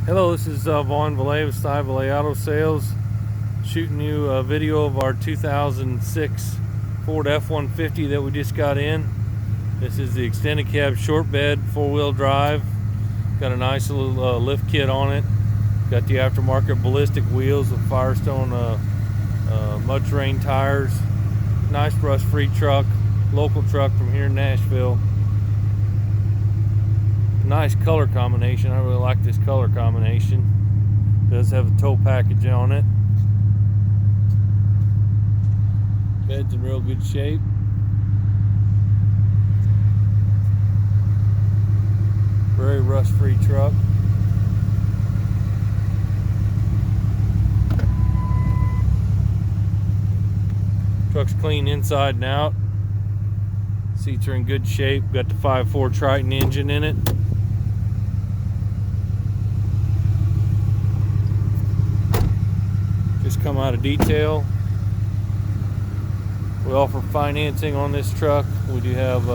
Hello, this is Vaughn Valet with Style Valet Auto Sales, shooting you a video of our 2006 Ford F-150 that we just got in. This is the extended cab short bed 4-wheel drive. Got a nice little lift kit on it. Got the aftermarket ballistic wheels with Firestone mud terrain tires. Nice rust-free truck, local truck from here in Nashville. Nice color combination. I really like this color combination. Does have a tow package on it. Bed's in real good shape. Very rust-free truck. Truck's clean inside and out. Seats are in good shape. Got the 5.4 Triton engine in it. Just come out of detail. We offer financing on this truck. We do have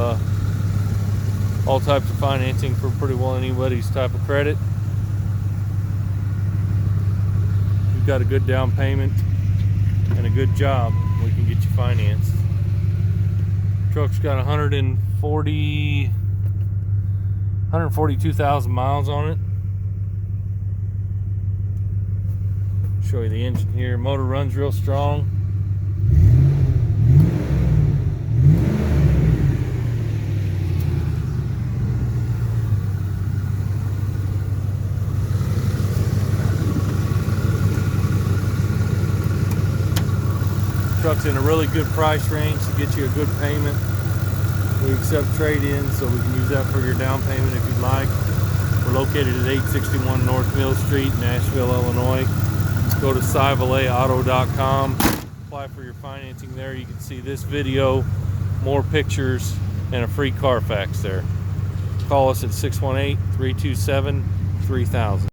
all types of financing for pretty well anybody's type of credit. You've got a good down payment and a good job, we can get you financed. Truck's got 142,000 miles on it. Show you the engine here. Motor runs real strong. Truck's in a really good price range to get you a good payment. We accept trade-ins, so we can use that for your down payment if you'd like. We're located at 861 North Mill Street, Nashville, Illinois. Go to StyleValetAuto.com. Apply for your financing there. You can see this video, more pictures, and a free Carfax there. Call us at 618-327-3000.